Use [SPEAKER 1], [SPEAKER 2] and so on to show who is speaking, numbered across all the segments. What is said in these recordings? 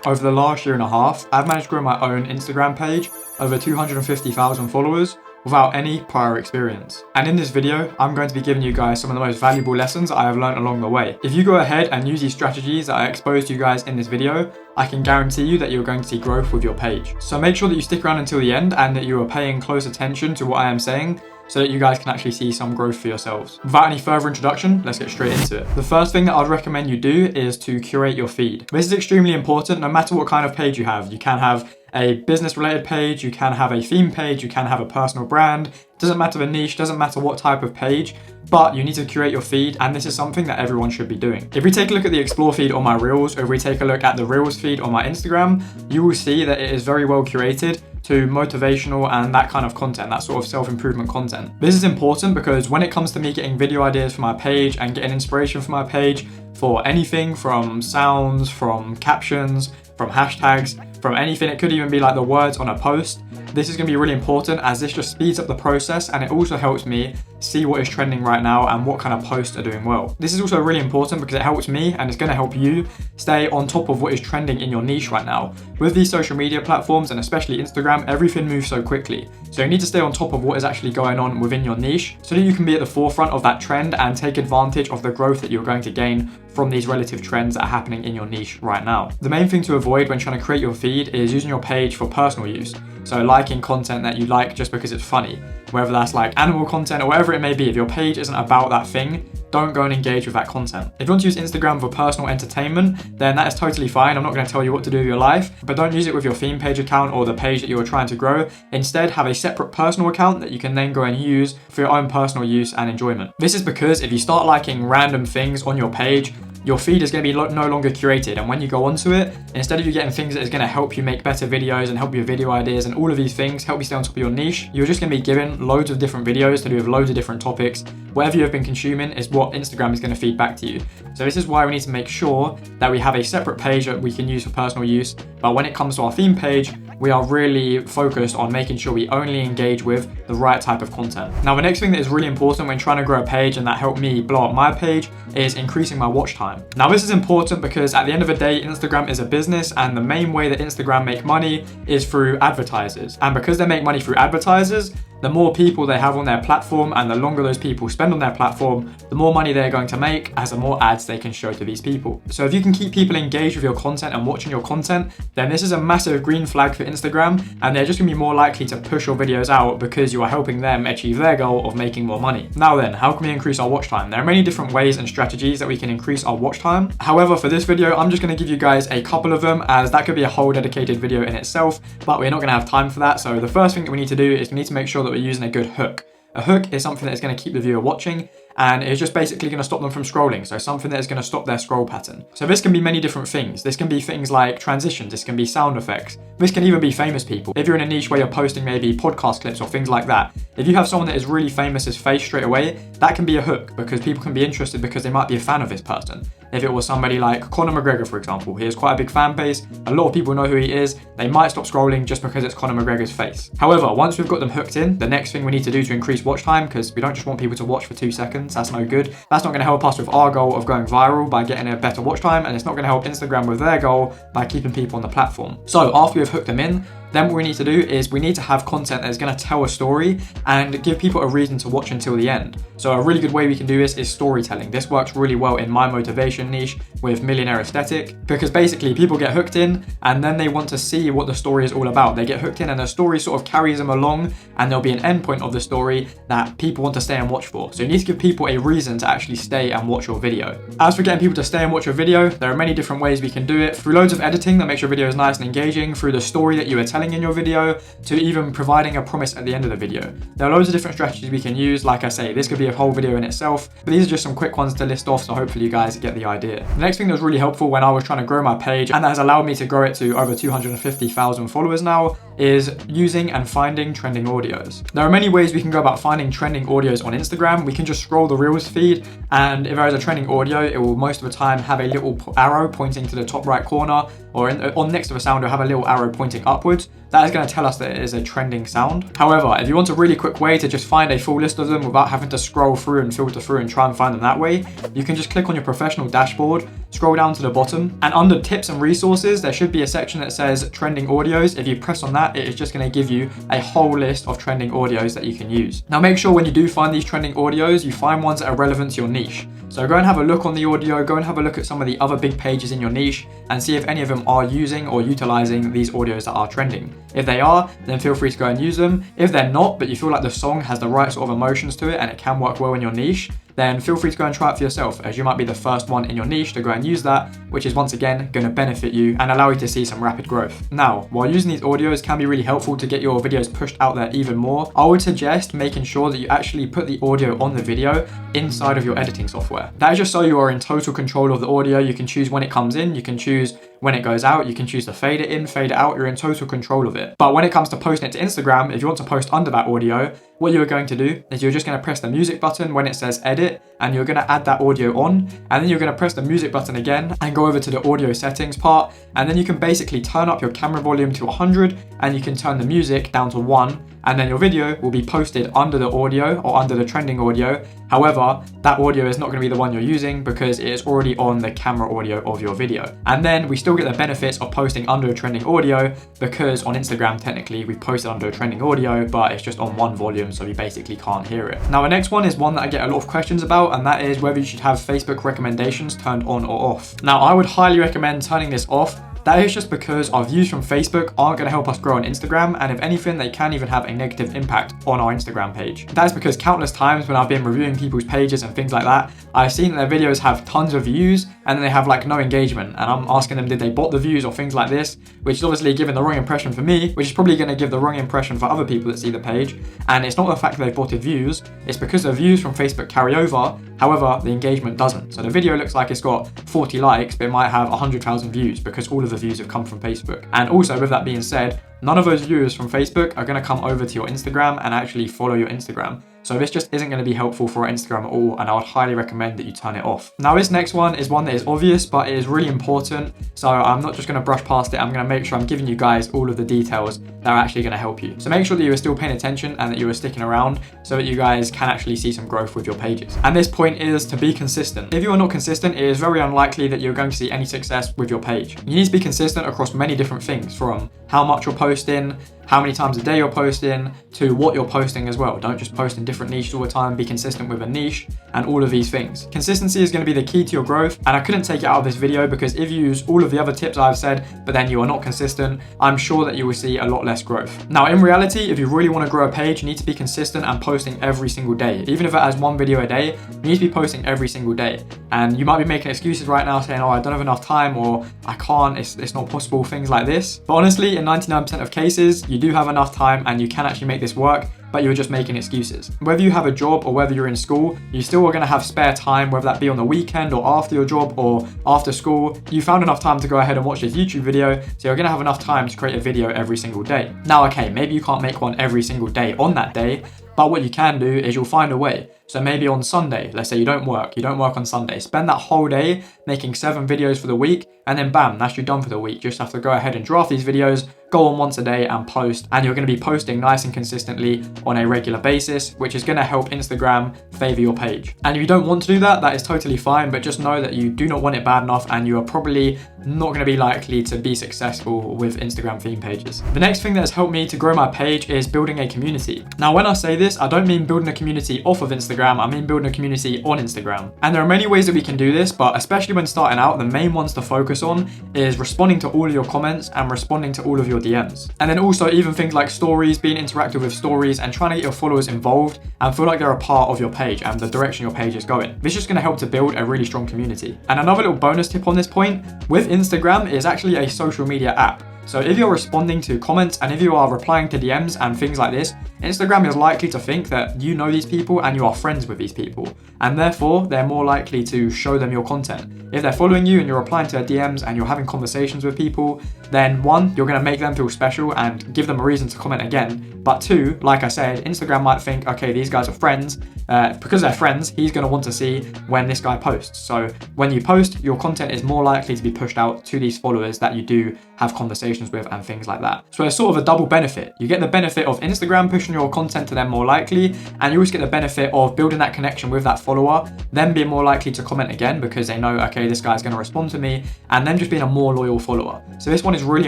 [SPEAKER 1] Over the last year and a half, I've managed to grow my own Instagram page over 250,000 followers without any prior experience. And in this video, I'm going to be giving you guys some of the most valuable lessons I have learned along the way. If you go ahead and use these strategies that I exposed to you guys in this video, I can guarantee you that you're going to see growth with your page. So make sure that you stick around until the end and that you are paying close attention to what I am saying so that you guys can actually see some growth for yourselves. Without any further introduction, let's get straight into it. The first thing that I'd recommend you do is to curate your feed. This is extremely important no matter what kind of page you have. You can have a business related page, you can have a theme page, you can have a personal brand. Doesn't matter the niche, doesn't matter what type of page, but you need to curate your feed, and this is something that everyone should be doing. If we take a look at the explore feed on my reels, or if we take a look at the reels feed on my Instagram, you will see that it is very well curated to motivational and that kind of content, that sort of self-improvement content. This is important because when it comes to me getting video ideas for my page and getting inspiration for my page for anything from sounds, from captions, from hashtags, from anything, it could even be like the words on a post. This is going to be really important as this just speeds up the process, and it also helps me see what is trending right now and what kind of posts are doing well. This is also really important because it helps me and it's going to help you stay on top of what is trending in your niche right now. With these social media platforms and especially Instagram, everything moves so quickly. So you need to stay on top of what is actually going on within your niche so that you can be at the forefront of that trend and take advantage of the growth that you're going to gain from these relative trends that are happening in your niche right now. The main thing to avoid when trying to create your feed is using your page for personal use. So liking content that you like just because it's funny, whether that's like animal content or whatever it may be. If your page isn't about that thing, don't go and engage with that content. If you want to use Instagram for personal entertainment, then that is totally fine. I'm not going to tell you what to do with your life, but don't use it with your theme page account or the page that you are trying to grow. Instead, have a separate personal account that you can then go and use for your own personal use and enjoyment. This is because if you start liking random things on your page, your feed is going to be no longer curated, and when you go onto it, instead of you getting things that is going to help you make better videos and help your video ideas and all of these things, help you stay on top of your niche, you're just going to be given loads of different videos to do with loads of different topics. Whatever you have been consuming is what Instagram is going to feed back to you. So this is why we need to make sure that we have a separate page that we can use for personal use, but when it comes to our theme page, we are really focused on making sure we only engage with the right type of content. Now, the next thing that is really important when trying to grow a page and that helped me blow up my page is increasing my watch time. Now, this is important because at the end of the day, Instagram is a business, and the main way that Instagram make money is through advertisers. And because they make money through advertisers, the more people they have on their platform and the longer those people spend on their platform, the more money they're going to make as the more ads they can show to these people. So if you can keep people engaged with your content and watching your content, then this is a massive green flag for Instagram, and they're just gonna be more likely to push your videos out because you are helping them achieve their goal of making more money. Now then, how can we increase our watch time? There are many different ways and strategies that we can increase our watch time. However, for this video, I'm just gonna give you guys a couple of them, as that could be a whole dedicated video in itself, but we're not gonna have time for that. So the first thing that we need to do is we need to make sure that we're using a good hook. A hook is something that is going to keep the viewer watching, and it's just basically going to stop them from scrolling. So something that is going to stop their scroll pattern. So this can be many different things. This can be things like transitions. This can be sound effects. This can even be famous people. If you're in a niche where you're posting maybe podcast clips or things like that, if you have someone that is really famous' face straight away, that can be a hook because people can be interested because they might be a fan of this person. If it was somebody like Conor McGregor, for example, he has quite a big fan base. A lot of people know who he is. They might stop scrolling just because it's Conor McGregor's face. However, once we've got them hooked in, the next thing we need to do to increase watch time, because we don't just want people to watch for 2 seconds, that's no good. That's not going to help us with our goal of going viral by getting a better watch time, and it's not going to help Instagram with their goal by keeping people on the platform. So after we've hooked them in, then what we need to do is we need to have content that is going to tell a story and give people a reason to watch until the end. So a really good way we can do this is storytelling. This works really well in my motivation niche with Millionaire Aesthetic, because basically people get hooked in and then they want to see what the story is all about. They get hooked in and the story sort of carries them along, and there'll be an end point of the story that people want to stay and watch for. So you need to give people a reason to actually stay and watch your video. As for getting people to stay and watch your video, there are many different ways we can do it. Through loads of editing that makes your videos nice and engaging, through the story that you are telling in your video, to even providing a promise at the end of the video. There are loads of different strategies we can use. Like I say, this could be a whole video in itself, but these are just some quick ones to list off, so hopefully you guys get the idea. The next thing that was really helpful when I was trying to grow my page, and that has allowed me to grow it to over 250,000 followers now, is using and finding trending audios. There are many ways we can go about finding trending audios on Instagram. We can just scroll the Reels feed, and if there is a trending audio, it will most of the time have a little arrow pointing to the top right corner, or on next to the sound, it'll have a little arrow pointing upwards. that is going to tell us that it is a trending sound. However, if you want a really quick way to just find a full list of them without having to scroll through and filter through and try and find them that way, you can just click on your professional dashboard, scroll down to the bottom, and under tips and resources, there should be a section that says trending audios. If you press on that, it is just going to give you a whole list of trending audios that you can use. Now make sure when you do find these trending audios, you find ones that are relevant to your niche. So go and have a look on the audio, go and have a look at some of the other big pages in your niche and see if any of them are using or utilizing these audios that are trending. If they are, then feel free to go and use them. If they're not, but you feel like the song has the right sort of emotions to it and it can work well in your niche, then feel free to go and try it for yourself, as you might be the first one in your niche to go and use that, which is once again going to benefit you and allow you to see some rapid growth. Now, while using these audios can be really helpful to get your videos pushed out there even more, I would suggest making sure that you actually put the audio on the video inside of your editing software. That is just so you are in total control of the audio. You can choose when it comes in, you can choose when it goes out, you can choose to fade it in, fade it out, you're in total control of it. But when it comes to posting it to Instagram, if you want to post under that audio, what you're going to do is you're just going to press the music button when it says edit, and you're going to add that audio on, and then you're going to press the music button again and go over to the audio settings part, and then you can basically turn up your camera volume to 100 and you can turn the music down to 1, and then your video will be posted under the audio or under the trending audio. However, that audio is not going to be the one you're using because it is already on the camera audio of your video. And then we still get the benefits of posting under a trending audio because on Instagram, technically we posted under a trending audio, but it's just on one volume, so you basically can't hear it. Now, the next one is one that I get a lot of questions about, and that is whether you should have Facebook recommendations turned on or off. Now, I would highly recommend turning this off. That is just because our views from Facebook aren't going to help us grow on Instagram, and if anything, they can even have a negative impact on our Instagram page. That is because countless times when I've been reviewing people's pages and things like that, I've seen that their videos have tons of views and then they have like no engagement, and I'm asking them, did they bot the views or things like this, which is obviously giving the wrong impression for me, which is probably going to give the wrong impression for other people that see the page. And it's not the fact that they've botted views, it's because the views from Facebook carry over, however, the engagement doesn't. So the video looks like it's got 40 likes, but it might have 100,000 views because all of the views have come from Facebook. And also, with that being said, none of those viewers from Facebook are going to come over to your Instagram and actually follow your Instagram. So this just isn't going to be helpful for our Instagram at all, and I would highly recommend that you turn it off. Now, this next one is one that is obvious, but it is really important. So I'm not just going to brush past it. I'm going to make sure I'm giving you guys all of the details that are actually going to help you. So make sure that you are still paying attention and that you are sticking around so that you guys can actually see some growth with your pages. And this point is to be consistent. If you are not consistent, it is very unlikely that you're going to see any success with your page. You need to be consistent across many different things, from how much you're posting, how many times a day you're posting, to what you're posting as well. Don't just post in different niches all the time, be consistent with a niche and all of these things. Consistency is going to be the key to your growth, and I couldn't take it out of this video because if you use all of the other tips I've said, but then you are not consistent, I'm sure that you will see a lot less growth. Now, in reality, if you really want to grow a page, you need to be consistent and posting every single day. Even if it has one video a day, you need to be posting every single day. And you might be making excuses right now saying, oh, I don't have enough time, or I can't, it's not possible, things like this. But honestly, in 99% of cases, you do have enough time and you can actually make this work, but you're just making excuses. Whether you have a job or whether you're in school, you still are going to have spare time, whether that be on the weekend or after your job or after school. You found enough time to go ahead and watch this YouTube video, so you're going to have enough time to create a video every single day. Now, okay, maybe you can't make one every single day on that day, but what you can do is you'll find a way. So maybe on Sunday, let's say you don't work on Sunday, spend that whole day making 7 videos for the week, and then bam, that's you done for the week. You just have to go ahead and draft these videos, go on once a day and post, and you're going to be posting nice and consistently on a regular basis, which is going to help Instagram favor your page. And if you don't want to do that, that is totally fine, but just know that you do not want it bad enough and you are probably not going to be likely to be successful with Instagram theme pages. The next thing that has helped me to grow my page is building a community. Now, when I say this, I don't mean building a community off of Instagram, I mean building a community on Instagram. And there are many ways that we can do this, but especially when starting out, the main ones to focus on is responding to all of your comments and responding to all of your DMs. And then also even things like stories, being interactive with stories and trying to get your followers involved and feel like they're a part of your page and the direction your page is going. This is just going to help to build a really strong community. And another little bonus tip on this point, with Instagram, is actually a social media app. So if you're responding to comments and if you are replying to DMs and things like this, Instagram is likely to think that you know these people and you are friends with these people. And therefore, they're more likely to show them your content. If they're following you and you're replying to their DMs and you're having conversations with people, then 1, you're going to make them feel special and give them a reason to comment again. But 2, like I said, Instagram might think, okay, these guys are friends. Because they're friends, he's going to want to see when this guy posts. So when you post, your content is more likely to be pushed out to these followers that you do have conversations conversations with and things like that. So it's sort of a double benefit. You get the benefit of Instagram pushing your content to them more likely, and you also get the benefit of building that connection with that follower, them being more likely to comment again because they know, okay, this guy's going to respond to me, and them just being a more loyal follower. So this one is really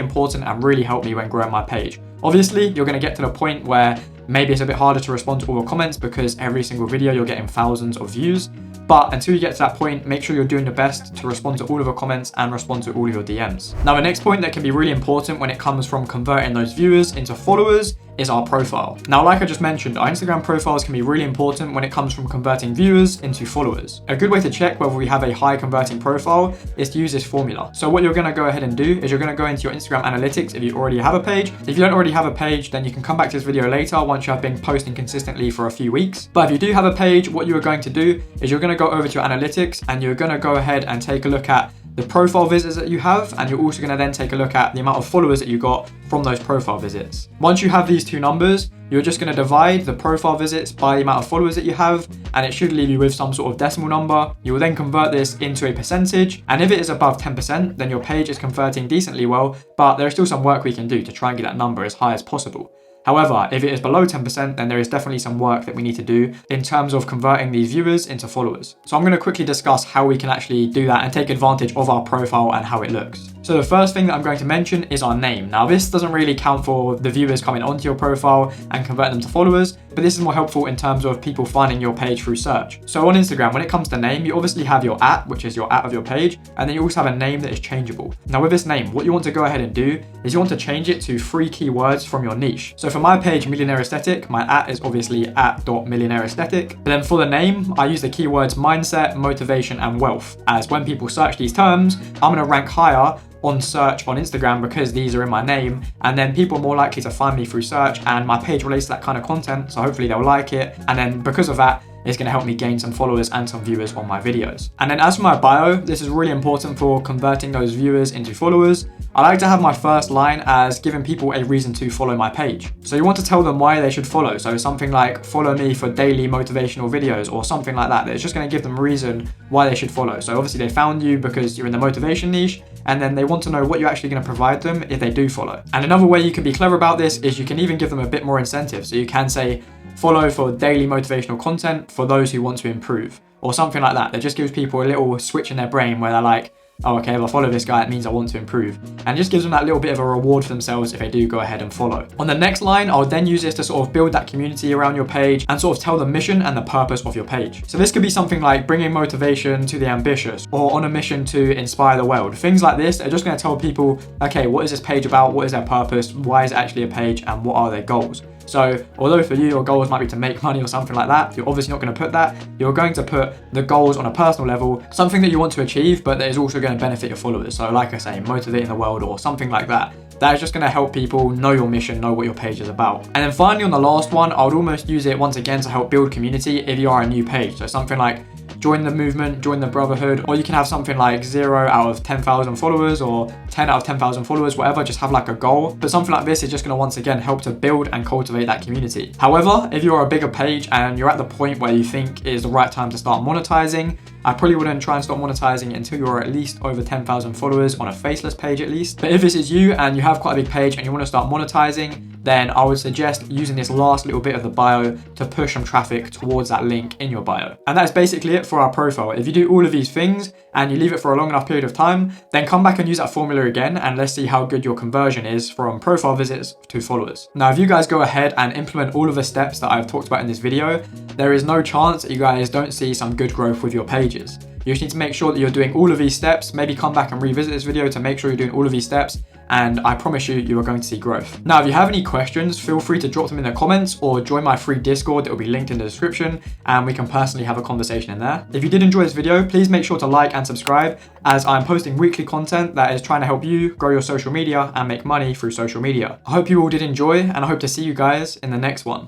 [SPEAKER 1] important and really helped me when growing my page. Obviously, you're going to get to the point where maybe it's a bit harder to respond to all the comments because every single video you're getting thousands of views. But until you get to that point, make sure you're doing your best to respond to all of your comments and respond to all of your DMs. Now, the next point that can be really important when it comes from converting those viewers into followers is our profile. Now, like I just mentioned, our Instagram profiles can be really important when it comes from converting viewers into followers. A good way to check whether we have a high converting profile is to use this formula. So what you're going to go ahead and do is you're going to go into your Instagram analytics if you already have a page. If you don't already have a page, then you can come back to this video later once you have been posting consistently for a few weeks. But if you do have a page, what you are going to do is you're going to go over to your analytics and you're going to go ahead and take a look at the profile visits that you have, and you're also going to then take a look at the amount of followers that you got from those profile visits. Once you have these two numbers, you're just going to divide the profile visits by the amount of followers that you have, and it should leave you with some sort of decimal number. You will then convert this into a percentage, and if it is above 10%, then your page is converting decently well, but there is still some work we can do to try and get that number as high as possible. However, if it is below 10%, then there is definitely some work that we need to do in terms of converting these viewers into followers. So I'm going to quickly discuss how we can actually do that and take advantage of our profile and how it looks. So the first thing that I'm going to mention is our name. Now, this doesn't really count for the viewers coming onto your profile and convert them to followers, but this is more helpful in terms of people finding your page through search. So on Instagram, when it comes to name, you obviously have your @, which is your @ of your page, and then you also have a name that is changeable. Now with this name, what you want to go ahead and do is you want to change it to 3 keywords from your niche. So for my page, Millionaire Aesthetic, my @ is obviously @millionaireaesthetic. But then for the name, I use the keywords mindset, motivation, and wealth, as when people search these terms, I'm going to rank higher on search on Instagram because these are in my name, and then people are more likely to find me through search, and my page relates to that kind of content, so hopefully they'll like it, and then because of that, it's going to help me gain some followers and some viewers on my videos. And then as for my bio, this is really important for converting those viewers into followers. I like to have my first line as giving people a reason to follow my page. So you want to tell them why they should follow. So something like follow me for daily motivational videos or something like that. It's just going to give them a reason why they should follow. So obviously they found you because you're in the motivation niche, and then they want to know what you're actually going to provide them if they do follow. And another way you can be clever about this is you can even give them a bit more incentive. So you can say, follow for daily motivational content for those who want to improve, or something like that. That just gives people a little switch in their brain where they're like, oh, okay, if I follow this guy, it means I want to improve. And it just gives them that little bit of a reward for themselves if they do go ahead and follow. On the next line, I'll then use this to sort of build that community around your page and sort of tell the mission and the purpose of your page. So this could be something like bringing motivation to the ambitious, or on a mission to inspire the world. Things like this are just going to tell people, okay, what is this page about? What is their purpose? Why is it actually a page? And what are their goals? So although for you, your goals might be to make money or something like that, you're obviously not going to put that. You're going to put the goals on a personal level, something that you want to achieve, but that is also going to benefit your followers. So like I say, motivating the world or something like that. That is just going to help people know your mission, know what your page is about. And then finally on the last one, I would almost use it once again to help build community if you are a new page. So something like join the movement, join the brotherhood, or you can have something like 0 out of 10,000 followers or 10 out of 10,000 followers, whatever, just have like a goal. But something like this is just going to once again help to build and cultivate that community. However, if you're a bigger page and you're at the point where you think it is the right time to start monetizing, I probably wouldn't try and start monetizing until you're at least over 10,000 followers on a faceless page at least. But if this is you and you have quite a big page and you want to start monetizing, then I would suggest using this last little bit of the bio to push some traffic towards that link in your bio. And that's basically it for our profile. If you do all of these things and you leave it for a long enough period of time, then come back and use that formula again, and let's see how good your conversion is from profile visits to followers. Now, if you guys go ahead and implement all of the steps that I've talked about in this video, there is no chance that you guys don't see some good growth with your pages. You just need to make sure that you're doing all of these steps, maybe come back and revisit this video to make sure you're doing all of these steps, and I promise you, you are going to see growth. Now, if you have any questions, feel free to drop them in the comments or join my free Discord that will be linked in the description, and we can personally have a conversation in there. If you did enjoy this video, please make sure to like and subscribe, as I'm posting weekly content that is trying to help you grow your social media and make money through social media. I hope you all did enjoy, and I hope to see you guys in the next one.